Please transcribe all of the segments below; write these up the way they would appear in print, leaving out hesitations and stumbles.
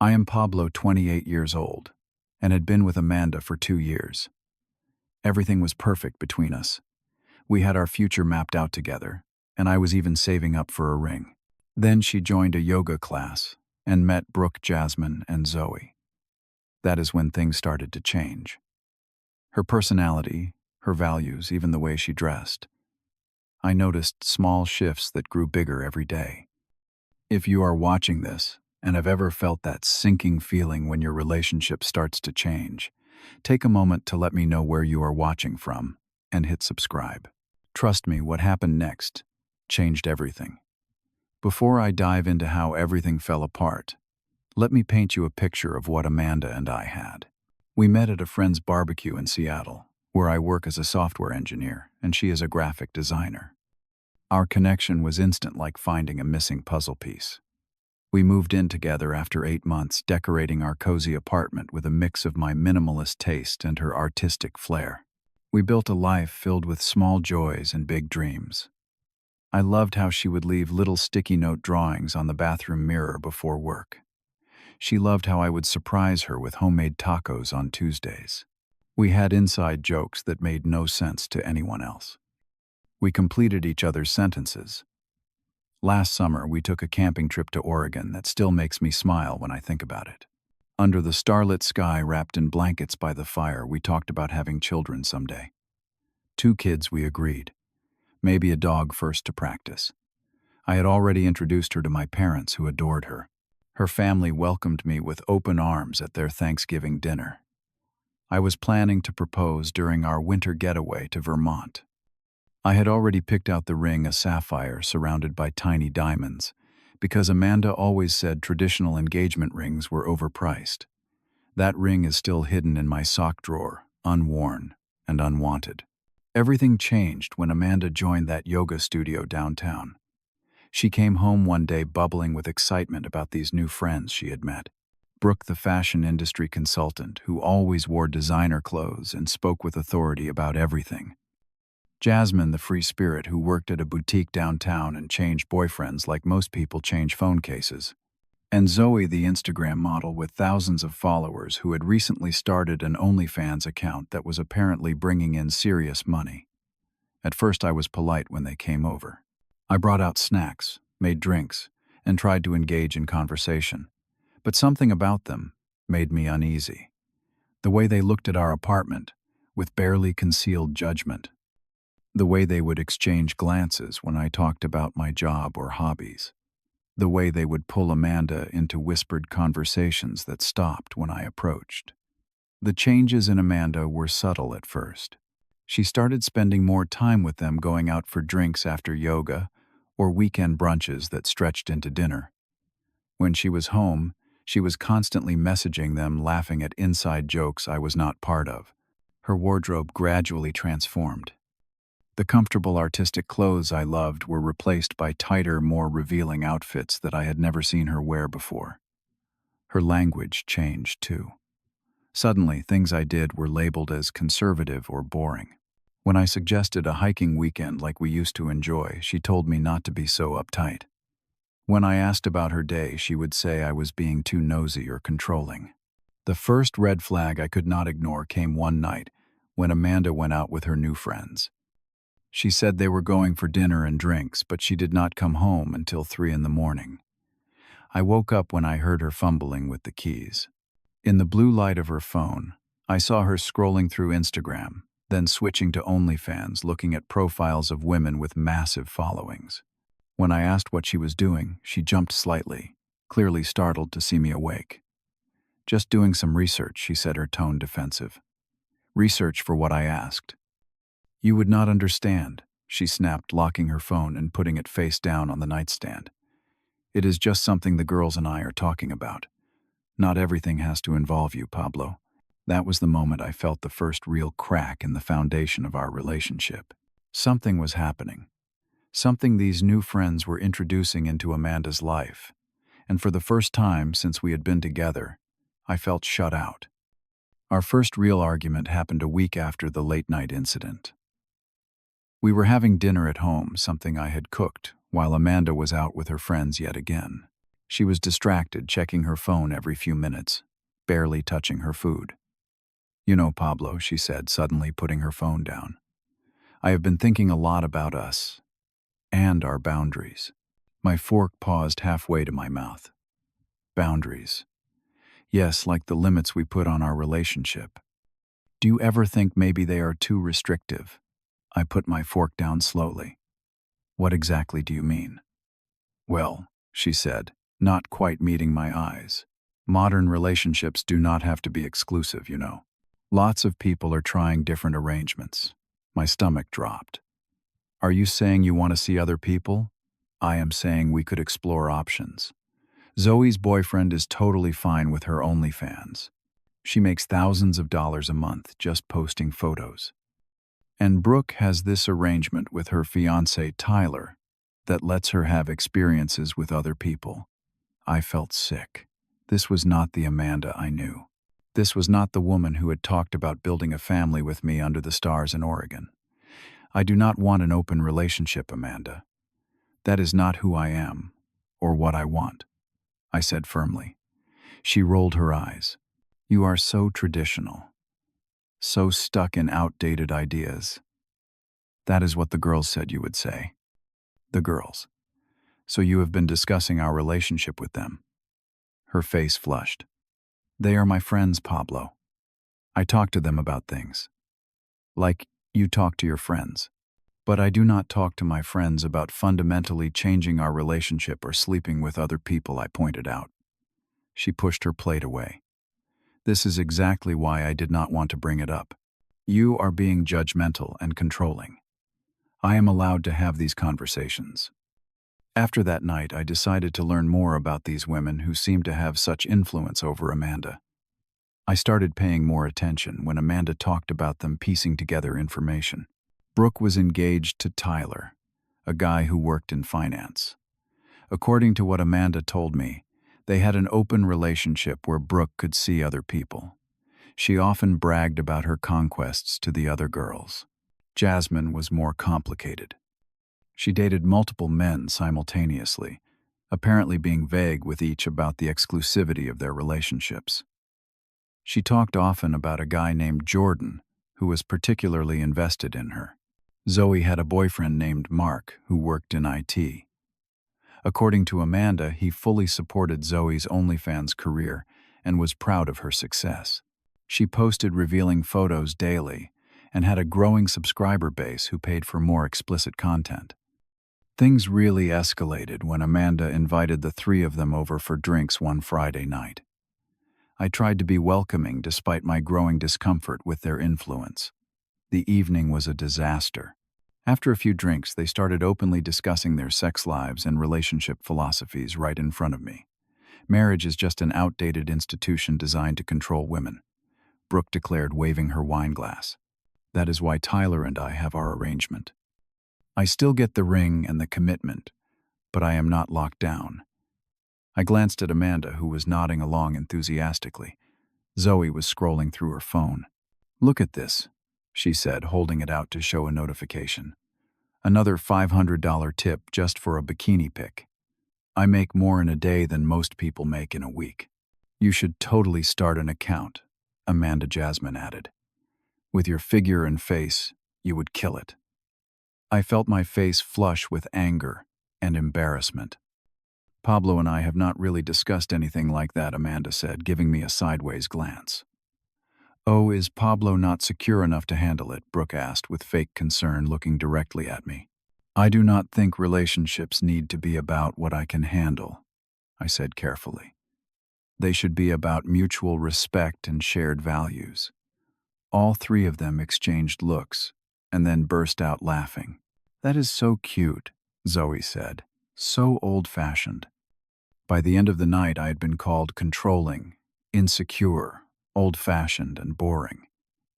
I am Pablo, 28 years old, and had been with Amanda for 2 years. Everything was perfect between us. We had our future mapped out together, and I was even saving up for a ring. Then she joined a yoga class and met Brooke, Jasmine, and Zoe. That is when things started to change. Her personality, her values, even the way she dressed. I noticed small shifts that grew bigger every day. If you are watching this and have ever felt that sinking feeling when your relationship starts to change, take a moment to let me know where you are watching from and hit subscribe. Trust me, what happened next changed everything. Before I dive into how everything fell apart, let me paint you a picture of what Amanda and I had. We met at a friend's barbecue in Seattle, where I work as a software engineer and she is a graphic designer. Our connection was instant, like finding a missing puzzle piece. We moved in together after 8 months, decorating our cozy apartment with a mix of my minimalist taste and her artistic flair. We built a life filled with small joys and big dreams. I loved how she would leave little sticky note drawings on the bathroom mirror before work. She loved how I would surprise her with homemade tacos on Tuesdays. We had inside jokes that made no sense to anyone else. We completed each other's sentences. Last summer, we took a camping trip to Oregon that still makes me smile when I think about it. Under the starlit sky, wrapped in blankets by the fire, we talked about having children someday. 2 kids, we agreed. Maybe a dog first to practice. I had already introduced her to my parents, who adored her. Her family welcomed me with open arms at their Thanksgiving dinner. I was planning to propose during our winter getaway to Vermont. I had already picked out the ring, a sapphire surrounded by tiny diamonds, because Amanda always said traditional engagement rings were overpriced. That ring is still hidden in my sock drawer, unworn and unwanted. Everything changed when Amanda joined that yoga studio downtown. She came home one day bubbling with excitement about these new friends she had met. Brooke, the fashion industry consultant who always wore designer clothes and spoke with authority about everything. Jasmine, the free spirit who worked at a boutique downtown and changed boyfriends like most people change phone cases. And Zoe, the Instagram model with thousands of followers who had recently started an OnlyFans account that was apparently bringing in serious money. At first I was polite when they came over. I brought out snacks, made drinks, and tried to engage in conversation. But something about them made me uneasy. The way they looked at our apartment, with barely concealed judgment. The way they would exchange glances when I talked about my job or hobbies. The way they would pull Amanda into whispered conversations that stopped when I approached. The changes in Amanda were subtle at first. She started spending more time with them, going out for drinks after yoga or weekend brunches that stretched into dinner. When she was home, she was constantly messaging them, laughing at inside jokes I was not part of. Her wardrobe gradually transformed. The comfortable artistic clothes I loved were replaced by tighter, more revealing outfits that I had never seen her wear before. Her language changed too. Suddenly, things I did were labeled as conservative or boring. When I suggested a hiking weekend like we used to enjoy, she told me not to be so uptight. When I asked about her day, she would say I was being too nosy or controlling. The first red flag I could not ignore came one night when Amanda went out with her new friends. She said they were going for dinner and drinks, but she did not come home until 3 in the morning. I woke up when I heard her fumbling with the keys. In the blue light of her phone, I saw her scrolling through Instagram, then switching to OnlyFans, looking at profiles of women with massive followings. When I asked what she was doing, she jumped slightly, clearly startled to see me awake. "Just doing some research," she said, her tone defensive. "Research for what?" I asked. "You would not understand," she snapped, locking her phone and putting it face down on the nightstand. "It is just something the girls and I are talking about. Not everything has to involve you, Pablo." That was the moment I felt the first real crack in the foundation of our relationship. Something was happening. Something these new friends were introducing into Amanda's life. And for the first time since we had been together, I felt shut out. Our first real argument happened a week after the late-night incident. We were having dinner at home, something I had cooked, while Amanda was out with her friends yet again. She was distracted, checking her phone every few minutes, barely touching her food. "You know, Pablo," she said, suddenly putting her phone down. "I have been thinking a lot about us and our boundaries." My fork paused halfway to my mouth. Boundaries. Yes, like the limits we put on our relationship. Do you ever think maybe they are too restrictive? I put my fork down slowly. "What exactly do you mean?" "Well," she said, not quite meeting my eyes. "Modern relationships do not have to be exclusive, you know. Lots of people are trying different arrangements." My stomach dropped. "Are you saying you want to see other people?" "I am saying we could explore options. Zoe's boyfriend is totally fine with her OnlyFans. She makes thousands of dollars a month just posting photos. And Brooke has this arrangement with her fiancé Tyler that lets her have experiences with other people." I felt sick. This was not the Amanda I knew. This was not the woman who had talked about building a family with me under the stars in Oregon. "I do not want an open relationship, Amanda. That is not who I am, or what I want," I said firmly. She rolled her eyes. "You are so traditional, so stuck in outdated ideas." "That is what the girls said you would say." "The girls. So you have been discussing our relationship with them?" Her face flushed. "They are my friends, Pablo. I talk to them about things. Like you talk to your friends. But I do not talk to my friends about fundamentally changing our relationship or sleeping with other people," I pointed out. She pushed her plate away. "This is exactly why I did not want to bring it up. You are being judgmental and controlling. I am allowed to have these conversations." After that night, I decided to learn more about these women who seemed to have such influence over Amanda. I started paying more attention when Amanda talked about them piecing together information. Brooke was engaged to Tyler, a guy who worked in finance. According to what Amanda told me, they had an open relationship where Brooke could see other people. She often bragged about her conquests to the other girls. Jasmine was more complicated. She dated multiple men simultaneously, apparently being vague with each about the exclusivity of their relationships. She talked often about a guy named Jordan, who was particularly invested in her. Zoe had a boyfriend named Mark, who worked in IT. According to Amanda, he fully supported Zoe's OnlyFans career and was proud of her success. She posted revealing photos daily and had a growing subscriber base who paid for more explicit content. Things really escalated when Amanda invited the three of them over for drinks one Friday night. I tried to be welcoming despite my growing discomfort with their influence. The evening was a disaster. After a few drinks, they started openly discussing their sex lives and relationship philosophies right in front of me. "Marriage is just an outdated institution designed to control women," Brooke declared, waving her wine glass. "That is why Tyler and I have our arrangement. I still get the ring and the commitment, but I am not locked down." I glanced at Amanda, who was nodding along enthusiastically. Zoe was scrolling through her phone. "Look at this," she said, holding it out to show a notification. "Another $500 tip just for a bikini pic. I make more in a day than most people make in a week." "You should totally start an account," Amanda Jasmine added. "With your figure and face, you would kill it." I felt my face flush with anger and embarrassment. "Pablo and I have not really discussed anything like that," Amanda said, giving me a sideways glance. "Oh, is Pablo not secure enough to handle it?" Brooke asked with fake concern, looking directly at me. "I do not think relationships need to be about what I can handle," I said carefully. "They should be about mutual respect and shared values." All three of them exchanged looks and then burst out laughing. "That is so cute," Zoe said. "So old-fashioned." By the end of the night, I had been called controlling, insecure, old-fashioned, and boring.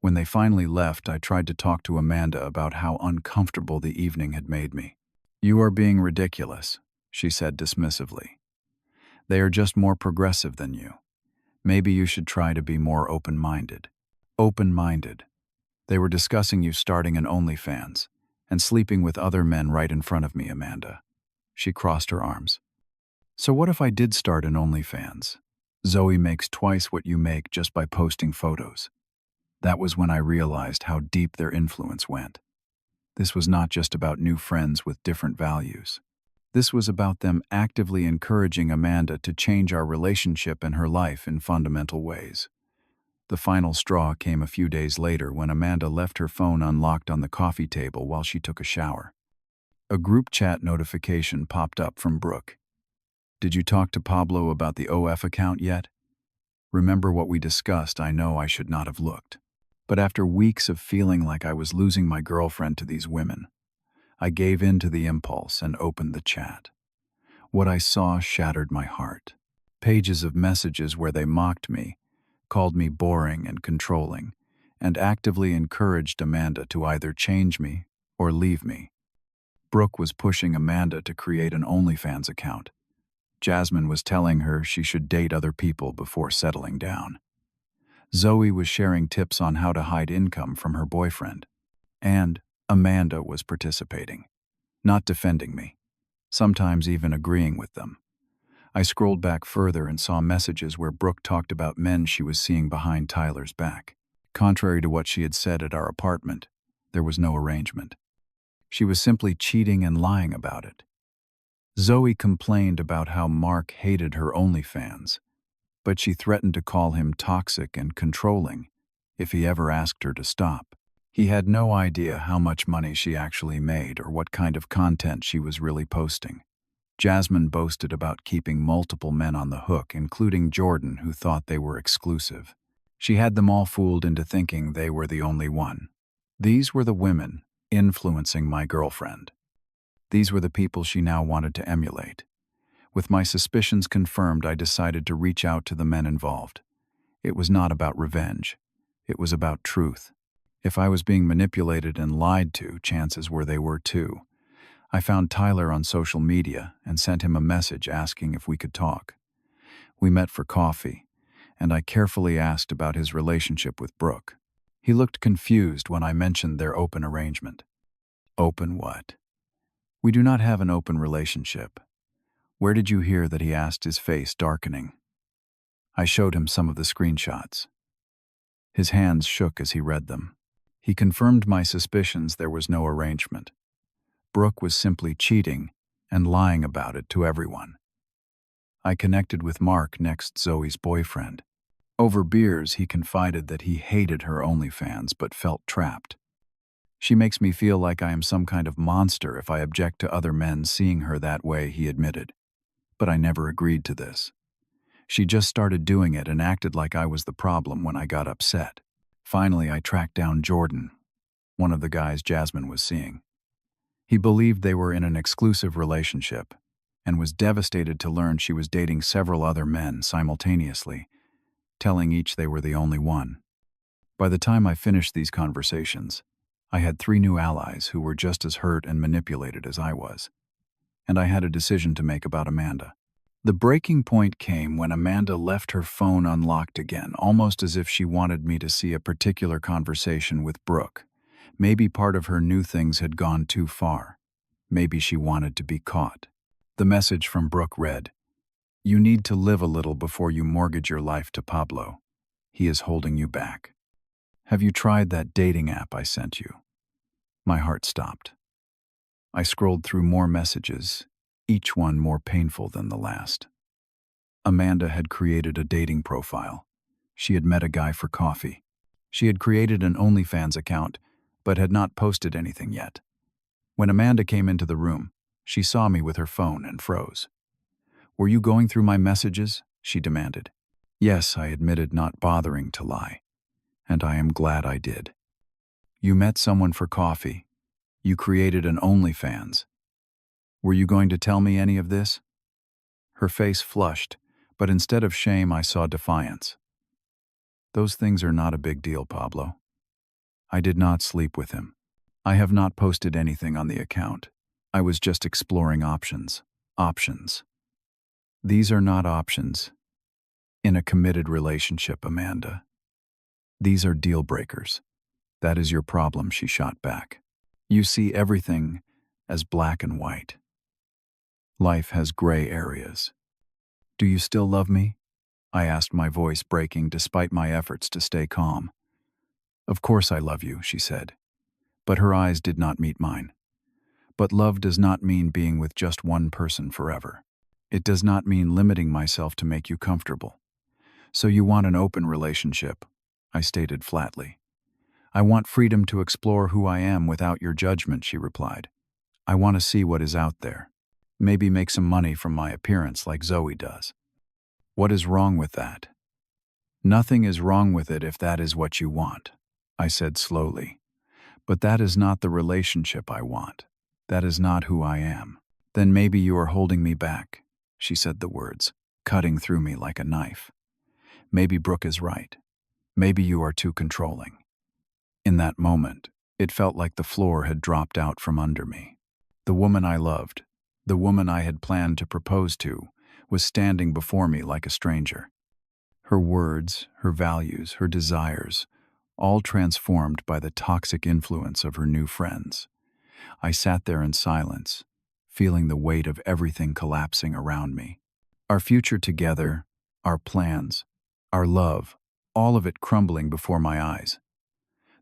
When they finally left, I tried to talk to Amanda about how uncomfortable the evening had made me. "You are being ridiculous," she said dismissively. "They are just more progressive than you. Maybe you should try to be more open-minded." Open-minded. They were discussing you starting an OnlyFans and sleeping with other men right in front of me, Amanda. She crossed her arms. So what if I did start an OnlyFans? Zoe makes twice what you make just by posting photos. That was when I realized how deep their influence went. This was not just about new friends with different values. This was about them actively encouraging Amanda to change our relationship and her life in fundamental ways. The final straw came a few days later when Amanda left her phone unlocked on the coffee table while she took a shower. A group chat notification popped up from Brooke. "Did you talk to Pablo about the OF account yet? Remember what we discussed? I know I should not have looked. But after weeks of feeling like I was losing my girlfriend to these women, I gave in to the impulse and opened the chat. What I saw shattered my heart. Pages of messages where they mocked me, called me boring and controlling, and actively encouraged Amanda to either change me or leave me. Brooke was pushing Amanda to create an OnlyFans account. Jasmine was telling her she should date other people before settling down. Zoe was sharing tips on how to hide income from her boyfriend. And Amanda was participating, not defending me, sometimes even agreeing with them. I scrolled back further and saw messages where Brooke talked about men she was seeing behind Tyler's back. Contrary to what she had said at our apartment, there was no arrangement. She was simply cheating and lying about it. Zoe complained about how Mark hated her OnlyFans, but she threatened to call him toxic and controlling if he ever asked her to stop. He had no idea how much money she actually made or what kind of content she was really posting. Jasmine boasted about keeping multiple men on the hook, including Jordan, who thought they were exclusive. She had them all fooled into thinking they were the only one. These were the women influencing my girlfriend. These were the people she now wanted to emulate. With my suspicions confirmed, I decided to reach out to the men involved. It was not about revenge. It was about truth. If I was being manipulated and lied to, chances were they were too. I found Tyler on social media and sent him a message asking if we could talk. We met for coffee, and I carefully asked about his relationship with Brooke. He looked confused when I mentioned their open arrangement. Open what? We do not have an open relationship. Where did you hear that? He asked, his face darkening. I showed him some of the screenshots. His hands shook as he read them. He confirmed my suspicions there was no arrangement. Brooke was simply cheating and lying about it to everyone. I connected with Mark, next Zoe's boyfriend. Over beers, he confided that he hated her OnlyFans but felt trapped. She makes me feel like I am some kind of monster if I object to other men seeing her that way, he admitted. But I never agreed to this. She just started doing it and acted like I was the problem when I got upset. Finally, I tracked down Jordan, one of the guys Jasmine was seeing. He believed they were in an exclusive relationship and was devastated to learn she was dating several other men simultaneously, telling each they were the only one. By the time I finished these conversations, I had 3 new allies who were just as hurt and manipulated as I was. And I had a decision to make about Amanda. The breaking point came when Amanda left her phone unlocked again, almost as if she wanted me to see a particular conversation with Brooke. Maybe part of her knew things had gone too far. Maybe she wanted to be caught. The message from Brooke read, "You need to live a little before you mortgage your life to Pablo. He is holding you back. Have you tried that dating app I sent you?" My heart stopped. I scrolled through more messages, each one more painful than the last. Amanda had created a dating profile. She had met a guy for coffee. She had created an OnlyFans account, but had not posted anything yet. When Amanda came into the room, she saw me with her phone and froze. "Were you going through my messages?" she demanded. "Yes," I admitted, not bothering to lie. "And I am glad I did. You met someone for coffee. You created an OnlyFans. Were you going to tell me any of this?" Her face flushed, but instead of shame I saw defiance. "Those things are not a big deal, Pablo. I did not sleep with him. I have not posted anything on the account. I was just exploring options. Options. These are not options in a committed relationship, Amanda. These are deal breakers. That is your problem," she shot back. "You see everything as black and white. Life has gray areas. "Do you still love me?" I asked, my voice breaking despite my efforts to stay calm. "Of course I love you," she said, but her eyes did not meet mine. "But love does not mean being with just one person forever. It does not mean limiting myself to make you comfortable. So you want an open relationship," I stated flatly. "I want freedom to explore who I am without your judgment," she replied. "I want to see what is out there. Maybe make some money from my appearance like Zoe does." "What is wrong with that?" "Nothing is wrong with it if that is what you want," I said slowly. "But that is not the relationship I want. That is not who I am." "Then maybe you are holding me back," she said, the words cutting through me like a knife. "Maybe Brooke is right. Maybe you are too controlling." In that moment, it felt like the floor had dropped out from under me. The woman I loved, the woman I had planned to propose to, was standing before me like a stranger. Her words, her values, her desires, all transformed by the toxic influence of her new friends. I sat there in silence, feeling the weight of everything collapsing around me. Our future together, our plans, our love, all of it crumbling before my eyes.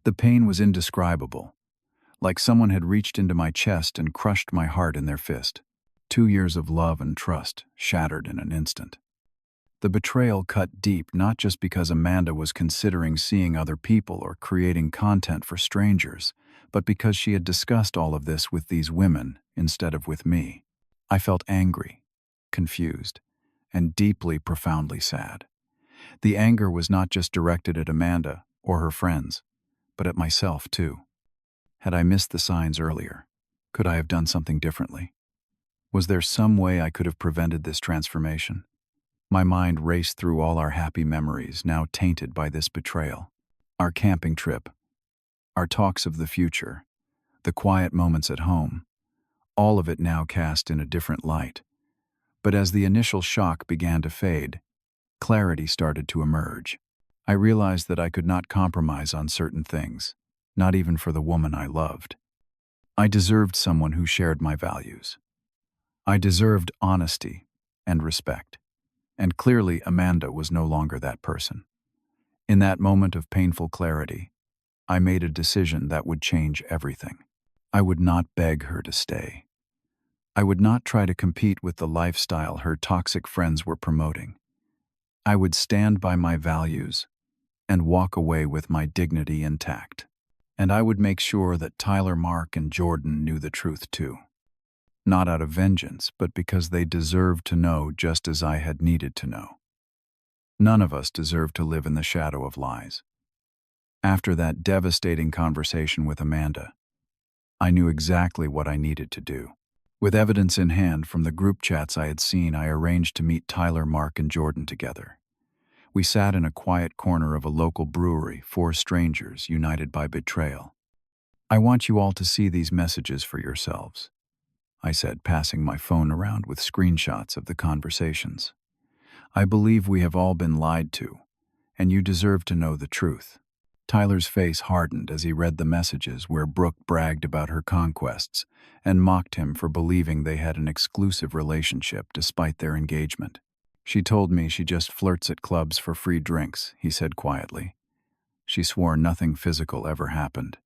The pain was indescribable, like someone had reached into my chest and crushed my heart in their fist. 2 years of love and trust shattered in an instant. The betrayal cut deep, not just because Amanda was considering seeing other people or creating content for strangers, but because she had discussed all of this with these women instead of with me. I felt angry, confused, and deeply, profoundly sad. The anger was not just directed at Amanda or her friends, but at myself too. Had I missed the signs earlier? Could I have done something differently? Was there some way I could have prevented this transformation? My mind raced through all our happy memories, now tainted by this betrayal. Our camping trip, our talks of the future, the quiet moments at home, all of it now cast in a different light. But as the initial shock began to fade, clarity started to emerge. I realized that I could not compromise on certain things, not even for the woman I loved. I deserved someone who shared my values. I deserved honesty and respect. And clearly, Amanda was no longer that person. In that moment of painful clarity, I made a decision that would change everything. I would not beg her to stay. I would not try to compete with the lifestyle her toxic friends were promoting. I would stand by my values and walk away with my dignity intact. And I would make sure that Tyler, Mark, and Jordan knew the truth too. Not out of vengeance, but because they deserved to know just as I had needed to know. None of us deserved to live in the shadow of lies. After that devastating conversation with Amanda, I knew exactly what I needed to do. With evidence in hand from the group chats I had seen, I arranged to meet Tyler, Mark, and Jordan together. We sat in a quiet corner of a local brewery, 4 strangers united by betrayal. "I want you all to see these messages for yourselves," I said, passing my phone around with screenshots of the conversations. "I believe we have all been lied to, and you deserve to know the truth." Tyler's face hardened as he read the messages where Brooke bragged about her conquests and mocked him for believing they had an exclusive relationship despite their engagement. "She told me she just flirts at clubs for free drinks," he said quietly. "She swore nothing physical ever happened."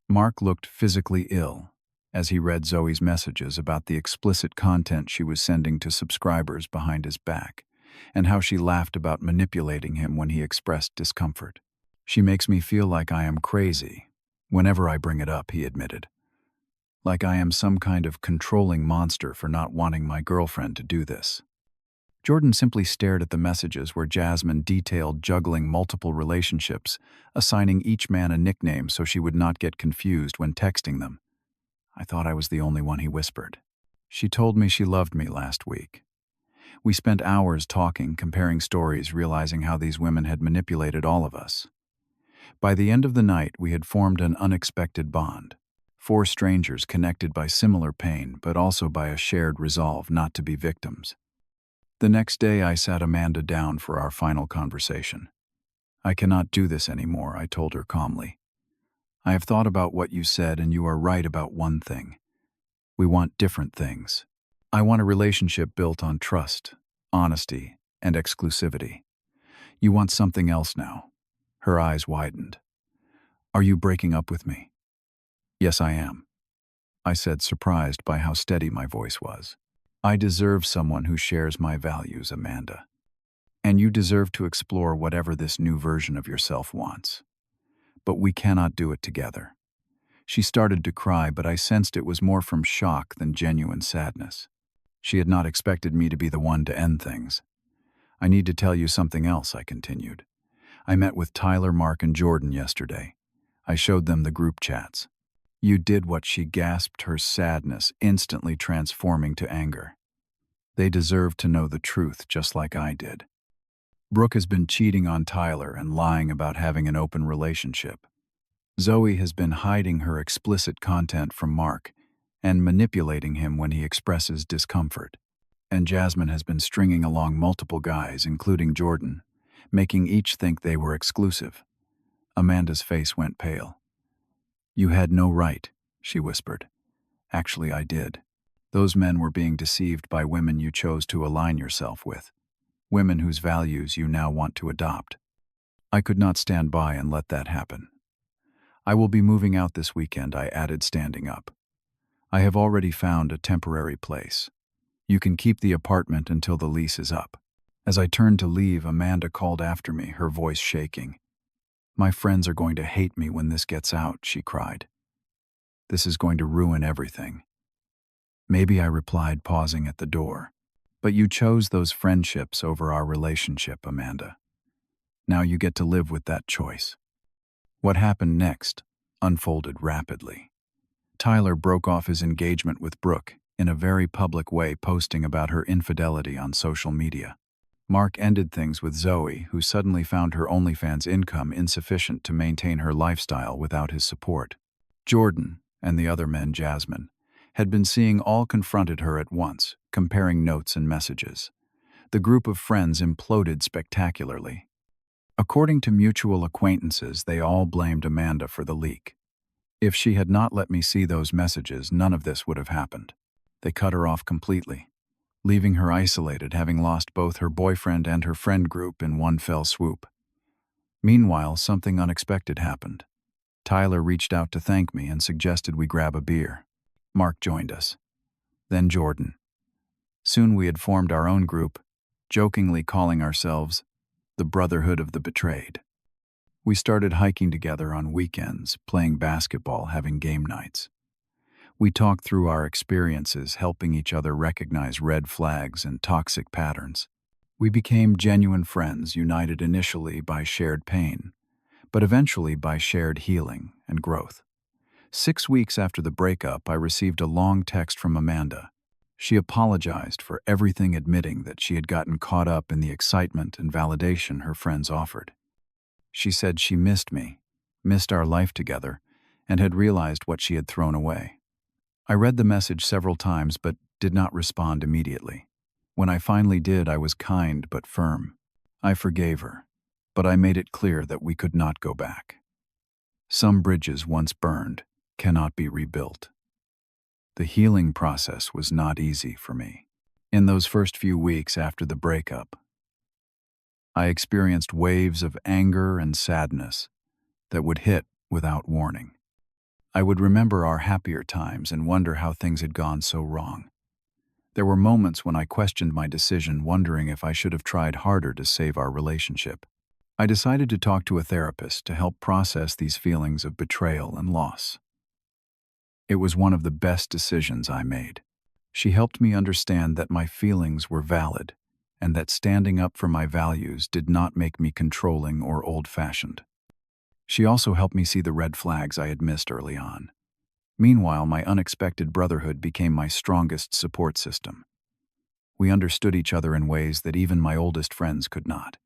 Mark looked physically ill as he read Zoe's messages about the explicit content she was sending to subscribers behind his back, and how she laughed about manipulating him when he expressed discomfort. "She makes me feel like I am crazy whenever I bring it up," he admitted. "Like I am some kind of controlling monster for not wanting my girlfriend to do this." Jordan simply stared at the messages where Jasmine detailed juggling multiple relationships, assigning each man a nickname so she would not get confused when texting them. "I thought I was the only one," he whispered. "She told me she loved me last week." We spent hours talking, comparing stories, realizing how these women had manipulated all of us. By the end of the night, we had formed an unexpected bond. 4 strangers connected by similar pain, but also by a shared resolve not to be victims. The next day, I sat Amanda down for our final conversation. "I cannot do this anymore," I told her calmly. "I have thought about what you said, and you are right about one thing. We want different things. I want a relationship built on trust, honesty, and exclusivity. You want something else now. Her eyes widened. Are you breaking up with me? Yes, I am, I said, surprised by how steady my voice was. I deserve someone who shares my values, Amanda. And you deserve to explore whatever this new version of yourself wants. But we cannot do it together. She started to cry, but I sensed it was more from shock than genuine sadness. She had not expected me to be the one to end things. I need to tell you something else, I continued. I met with Tyler, Mark, and Jordan yesterday. I showed them the group chats. You did what? She gasped, her sadness instantly transforming to anger. They deserve to know the truth just like I did. Brooke has been cheating on Tyler and lying about having an open relationship. Zoe has been hiding her explicit content from Mark and manipulating him when he expresses discomfort. And Jasmine has been stringing along multiple guys, including Jordan, making each think they were exclusive. Amanda's face went pale. You had no right, she whispered. Actually, I did. Those men were being deceived by women you chose to align yourself with, women whose values you now want to adopt. I could not stand by and let that happen. I will be moving out this weekend, I added, standing up. I have already found a temporary place. You can keep the apartment until the lease is up. As I turned to leave, Amanda called after me, her voice shaking. My friends are going to hate me when this gets out, she cried. This is going to ruin everything. Maybe, I replied, pausing at the door. But you chose those friendships over our relationship, Amanda. Now you get to live with that choice. What happened next unfolded rapidly. Tyler broke off his engagement with Brooke in a very public way, posting about her infidelity on social media. Mark ended things with Zoe, who suddenly found her OnlyFans income insufficient to maintain her lifestyle without his support. Jordan, and the other men, Jasmine, had been seeing all confronted her at once, comparing notes and messages. The group of friends imploded spectacularly. According to mutual acquaintances, they all blamed Amanda for the leak. If she had not let me see those messages, none of this would have happened. They cut her off completely, leaving her isolated, having lost both her boyfriend and her friend group in one fell swoop. Meanwhile, something unexpected happened. Tyler reached out to thank me and suggested we grab a beer. Mark joined us. Then Jordan. Soon we had formed our own group, jokingly calling ourselves the Brotherhood of the Betrayed. We started hiking together on weekends, playing basketball, having game nights. We talked through our experiences, helping each other recognize red flags and toxic patterns. We became genuine friends, united initially by shared pain, but eventually by shared healing and growth. 6 weeks after the breakup, I received a long text from Amanda. She apologized for everything, admitting that she had gotten caught up in the excitement and validation her friends offered. She said she missed me, missed our life together, and had realized what she had thrown away. I read the message several times but did not respond immediately. When I finally did, I was kind but firm. I forgave her, but I made it clear that we could not go back. Some bridges once burned cannot be rebuilt. The healing process was not easy for me. In those first few weeks after the breakup, I experienced waves of anger and sadness that would hit without warning. I would remember our happier times and wonder how things had gone so wrong. There were moments when I questioned my decision, wondering if I should have tried harder to save our relationship. I decided to talk to a therapist to help process these feelings of betrayal and loss. It was one of the best decisions I made. She helped me understand that my feelings were valid and that standing up for my values did not make me controlling or old-fashioned. She also helped me see the red flags I had missed early on. Meanwhile, my unexpected brotherhood became my strongest support system. We understood each other in ways that even my oldest friends could not.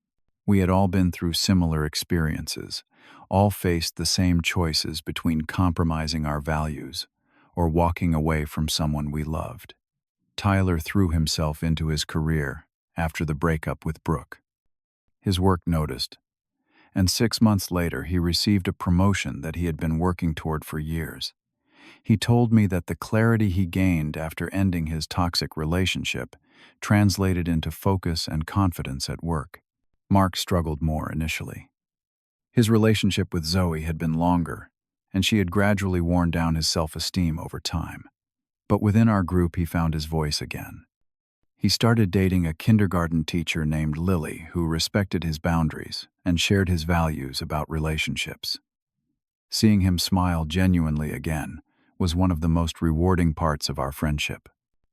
We had all been through similar experiences, all faced the same choices between compromising our values or walking away from someone we loved. Tyler threw himself into his career after the breakup with Brooke. His work noticed, and 6 months later he received a promotion that he had been working toward for years. He told me that the clarity he gained after ending his toxic relationship translated into focus and confidence at work. Mark struggled more initially. His relationship with Zoe had been longer, and she had gradually worn down his self-esteem over time. But within our group, he found his voice again. He started dating a kindergarten teacher named Lily who respected his boundaries and shared his values about relationships. Seeing him smile genuinely again was one of the most rewarding parts of our friendship.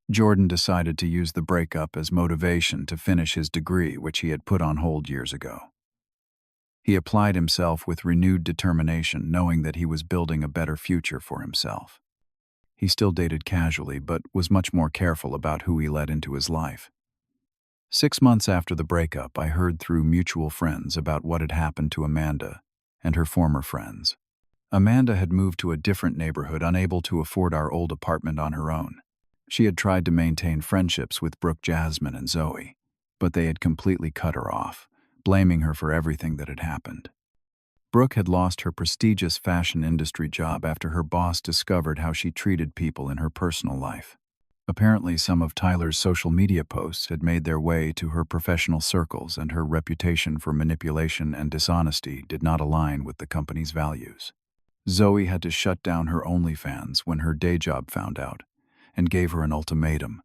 Jordan decided to use the breakup as motivation to finish his degree, which he had put on hold years ago. He applied himself with renewed determination, knowing that he was building a better future for himself. He still dated casually, but was much more careful about who he let into his life. 6 months after the breakup, I heard through mutual friends about what had happened to Amanda and her former friends. Amanda had moved to a different neighborhood, unable to afford our old apartment on her own. She had tried to maintain friendships with Brooke, Jasmine, and Zoe, but they had completely cut her off, blaming her for everything that had happened. Brooke had lost her prestigious fashion industry job after her boss discovered how she treated people in her personal life. Apparently, some of Tyler's social media posts had made their way to her professional circles, and her reputation for manipulation and dishonesty did not align with the company's values. Zoe had to shut down her OnlyFans when her day job found out, and gave her an ultimatum.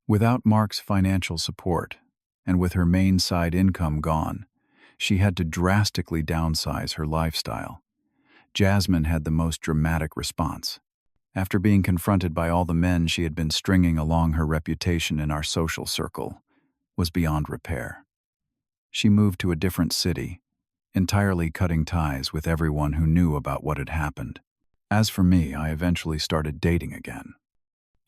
Without Mark's financial support, and with her main side income gone, she had to drastically downsize her lifestyle. Jasmine had the most dramatic response. After being confronted by all the men she had been stringing along, her reputation in our social circle was beyond repair. She moved to a different city, entirely cutting ties with everyone who knew about what had happened. As for me, I eventually started dating again.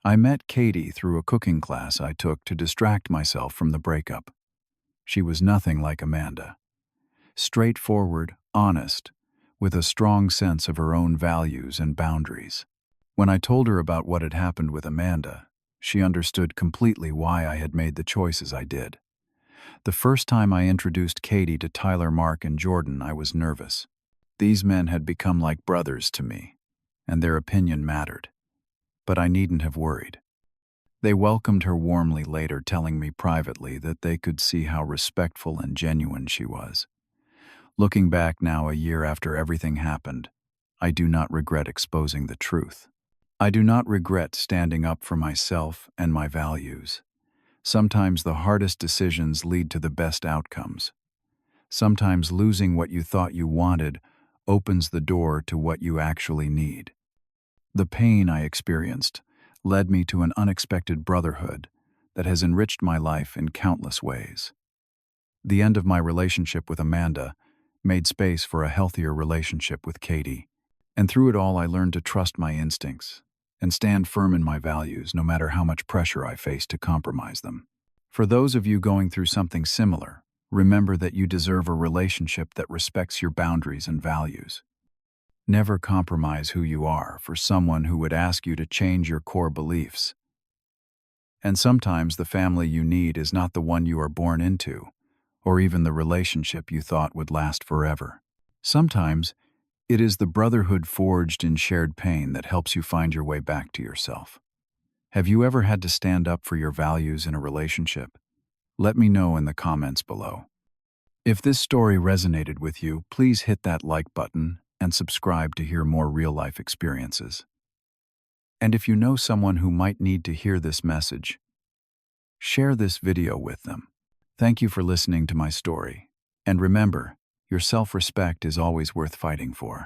I met Katie through a cooking class I took to distract myself from the breakup. She was nothing like Amanda. Straightforward, honest, with a strong sense of her own values and boundaries. When I told her about what had happened with Amanda, she understood completely why I had made the choices I did. The first time I introduced Katie to Tyler, Mark, and Jordan, I was nervous. These men had become like brothers to me, and their opinion mattered. But I needn't have worried. They welcomed her warmly later, telling me privately that they could see how respectful and genuine she was. Looking back now, a year after everything happened, I do not regret exposing the truth. I do not regret standing up for myself and my values. Sometimes the hardest decisions lead to the best outcomes. Sometimes losing what you thought you wanted opens the door to what you actually need. The pain I experienced led me to an unexpected brotherhood that has enriched my life in countless ways. The end of my relationship with Amanda made space for a healthier relationship with Katie, and through it all I learned to trust my instincts and stand firm in my values no matter how much pressure I faced to compromise them. For those of you going through something similar, remember that you deserve a relationship that respects your boundaries and values. Never compromise who you are for someone who would ask you to change your core beliefs. And sometimes the family you need is not the one you are born into, or even the relationship you thought would last forever. Sometimes it is the brotherhood forged in shared pain that helps you find your way back to yourself. Have you ever had to stand up for your values in a relationship? Let me know in the comments below. If this story resonated with you, please hit that like button and subscribe to hear more real-life experiences. And if you know someone who might need to hear this message, share this video with them. Thank you for listening to my story. And remember, your self-respect is always worth fighting for.